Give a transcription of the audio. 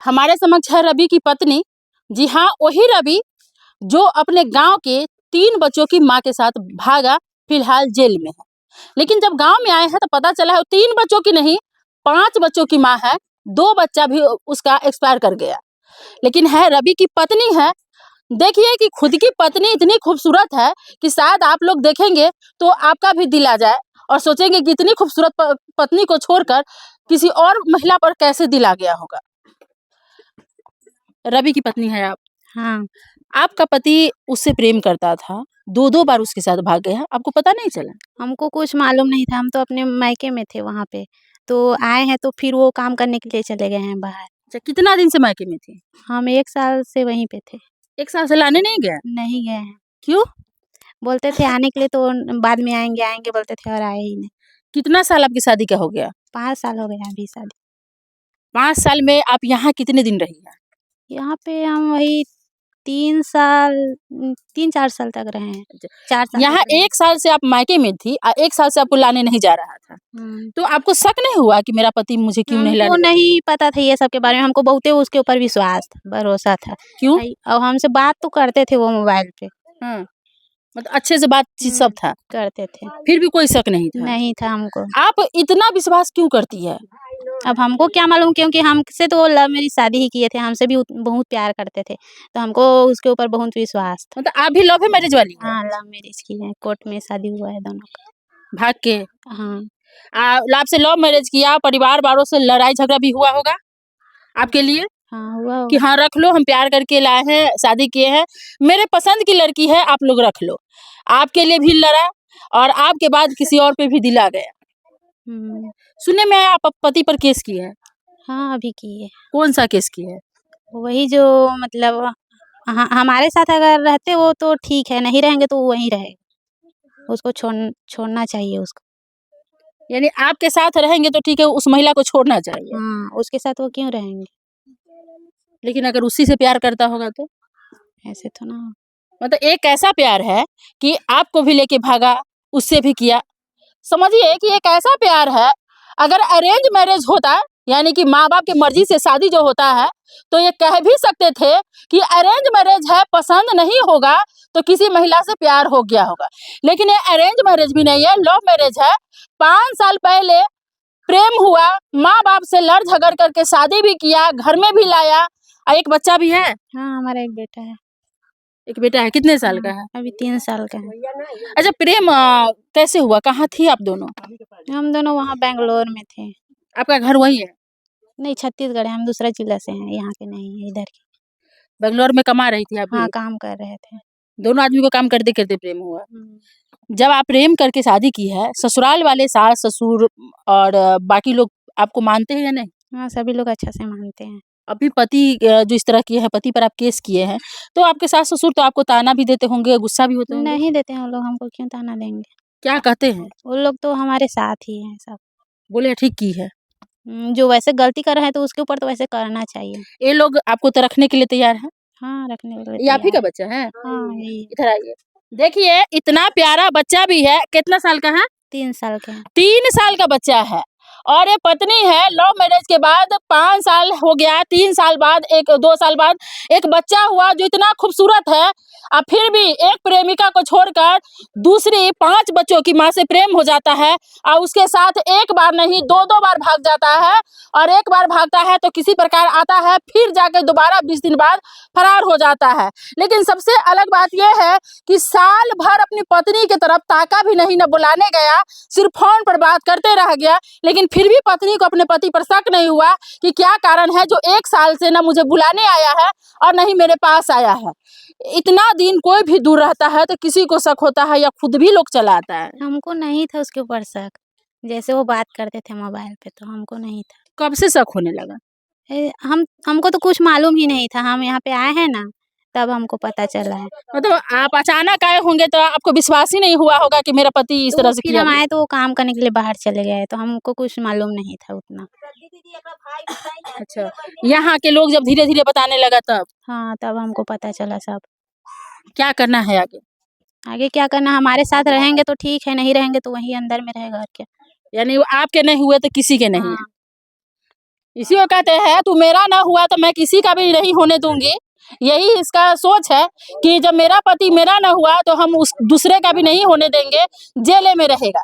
हमारे समक्ष है रवि की पत्नी। जी हाँ, वही रवि जो अपने गांव के 3 बच्चों की मां के साथ भागा, फिलहाल जेल में है। लेकिन जब गांव में आए हैं तो पता चला है 3 बच्चों की नहीं, 5 बच्चों की मां है। 2 बच्चा भी उसका एक्सपायर कर गया, लेकिन है रवि की पत्नी है। देखिए कि खुद की पत्नी इतनी खूबसूरत है कि शायद आप लोग देखेंगे तो आपका भी दिल आ जाए और सोचेंगे कि इतनी खूबसूरत पत्नी को छोड़कर किसी और महिला पर कैसे दिल आ गया होगा। रवि की पत्नी है आप? हाँ। आपका पति उससे प्रेम करता था, 2-2 बार उसके साथ भाग गया, आपको पता नहीं चला? हमको कुछ मालूम नहीं था, हम तो अपने मायके में थे वहाँ पे। तो आए हैं तो फिर वो काम करने के लिए चले गए हैं बाहर। अच्छा, कितना दिन से मायके में थी? हम 1 साल से वहीं पे थे। 1 साल से लाने नहीं गए? नहीं गए हैं। क्यों? बोलते थे आने के लिए तो बाद में आएँगे बोलते थे और आए ही नहीं। कितना साल आपकी शादी का हो गया? 5 साल हो गए अभी शादी। 5 साल में आप यहाँ कितने दिन रही हैं? यहाँ पे हम वही 3 साल 3-4 साल तक रहे हैं। 4 साल यहाँ तक रहे हैं। 1 साल से आप मायके में थी, 1 साल से आपको लाने नहीं जा रहा था। तो आपको शक नहीं हुआ कि मेरा पति मुझे क्यों नहीं हमको लाने? नहीं पता था ये सब के बारे में, हमको बहुते उसके ऊपर विश्वास था, भरोसा था। क्यों? और हमसे बात तो करते थे वो मोबाइल पे। हाँ, मतलब अच्छे से बातचीत सब था, करते थे। फिर भी कोई शक नहीं था। नहीं था हमको। आप इतना विश्वास क्यों करती है? अब हमको क्या मालूम, क्योंकि हमसे तो लव मैरिज शादी ही किए थे, हमसे भी बहुत प्यार करते थे, तो हमको उसके ऊपर बहुत विश्वास था। मतलब आप भी लव मैरिज वाली हैं? हाँ, लव मैरिज की है, कोर्ट में शादी हुआ है दोनों का। भाग के? हाँ। आपसे लव मैरिज किया, परिवार वालों से लड़ाई झगड़ा भी हुआ होगा आपके लिए? हाँ, हुआ कि होगा। हाँ रख लो, हम प्यार करके लाए हैं, शादी किए हैं, मेरे पसंद की लड़की है, आप लोग रख लो। आपके लिए भी लड़ा और आपके बाद किसी और पे भी दिल आ गया। सुनने में आया आप पति पर केस की है? हाँ, अभी की है। कौन सा केस की है? वही जो मतलब हमारे साथ अगर रहते वो तो ठीक है, नहीं रहेंगे तो वो वहीं रहेगा। उसको छोड़ना चाहिए उसको। यानी आपके साथ रहेंगे तो ठीक है, उस महिला को छोड़ना चाहिए। हाँ, उसके साथ वो क्यों रहेंगे? लेकिन अगर उसी से प्यार करता होगा तो? ऐसे तो ना। मतलब एक ऐसा प्यार है कि आपको भी लेके भागा, उससे भी किया। समझिए कि एक ऐसा प्यार है, अगर अरेंज मैरिज होता, यानी कि माँ-बाप की मर्जी से शादी जो होता है, तो ये कह भी सकते थे कि अरेंज मैरिज है, पसंद नहीं होगा तो किसी महिला से प्यार हो गया होगा। लेकिन ये अरेंज मैरिज भी नहीं है, लव मैरिज है। 5 साल पहले प्रेम हुआ, माँ-बाप से लड़ झगड़ करके शादी भी किया, घर में भी लाया और एक बच्चा भी है। हाँ, हमारा एक बेटा है। एक बेटा है, कितने साल का है? अभी 3 साल का है। अच्छा, प्रेम कैसे हुआ? कहाँ थी आप दोनों? हम दोनों वहाँ बैंगलोर में थे। आपका घर वही है? नहीं, छत्तीसगढ़ है, हम दूसरा जिला से हैं, यहाँ के नहीं हैं, इधर के। बैंगलोर में कमा रही थी आप हाँ, भी? काम कर रहे थे। दोनों आदमी को काम करते-करते प्रेम हुआ। जब आप प्रेम करके शादी की है, ससुराल वाले सास-ससुर और बाकी लोग आपको मानते हैं या नहीं? हाँ, सभी लोग अच्छा से मानते हैं। अभी पति जो इस तरह किए हैं, पति पर आप केस किए हैं, तो आपके सास-ससुर तो आपको ताना भी देते होंगे, गुस्सा भी होते होंगे? नहीं देते हैं वो लोग, हमको क्यों ताना देंगे? क्या कहते हैं? वो लोग तो हमारे साथ ही हैं सब। बोले ठीक की है। जो वैसे गलती कर रहे हैं तो उसके ऊपर तो वैसे करना चाहिए। ये लोग आपको तो रखने के लिए तैयार हैं? हाँ, रखने के लिए ये आप ही का तैयार बच्चा है? है। हाँ, यही है। इधर आइए। देखिए इतना प्यारा बच्चा भी है, कितना साल का है? 3 साल के हैं। 3 साल का बच्चा है और ये पत्नी है, लव मैरिज के बाद 5 साल हो गया, 3 साल बाद 2 साल बाद एक बच्चा हुआ जो इतना खूबसूरत है। अब फिर भी एक प्रेमिका को छोड़कर दूसरी 5 बच्चों की माँ से प्रेम हो जाता है और उसके साथ एक बार नहीं 2-2 बार भाग जाता है और एक बार भागता है तो किसी प्रकार आता है, फिर जाकर दोबारा 20 दिन बाद फरार हो जाता है। लेकिन सबसे अलग बात ये है कि साल भर अपनी पत्नी की तरफ ताका भी नहीं, न बुलाने गया, सिर्फ फ़ोन पर बात करते रह गया। लेकिन फिर भी पत्नी को अपने पति पर शक नहीं हुआ कि क्या कारण है जो 1 साल से ना मुझे बुलाने आया है और ना ही मेरे पास आया है। इतना दिन कोई भी दूर रहता है तो किसी को शक होता है या खुद भी लोग चला आता है। हमको नहीं था उसके ऊपर शक। जैसे वो बात करते थे मोबाइल पे तो हमको नहीं था। कब से शक होने लगा? हमको तो कुछ मालूम ही नहीं था। हम यहाँ पे आए हैं ना, तब हमको पता चला है। मतलब आप अचानक आए होंगे तो आपको विश्वास ही नहीं हुआ होगा कि मेरा पति इस तरह से फिर किया हम होगा। आए तो वो काम करने के लिए बाहर चले गए, तो हमको कुछ मालूम नहीं था उतना। अच्छा, यहाँ के लोग जब धीरे-धीरे बताने लगा तब? हाँ, तब हमको पता चला सब। क्या करना है आगे? आगे क्या करना, हमारे साथ रहेंगे तो ठीक है, नहीं रहेंगे तो वहीं अंदर में रहेगा और क्या। यानी वो आपके नहीं हुए तो किसी के नहीं है। हाँ। इसी को कहते हैं तू मेरा ना हुआ तो मैं किसी का भी नहीं होने दूंगी। यही इसका सोच है कि जब मेरा पति मेरा ना हुआ तो हम उस दूसरे का भी नहीं होने देंगे, जेल में रहेगा।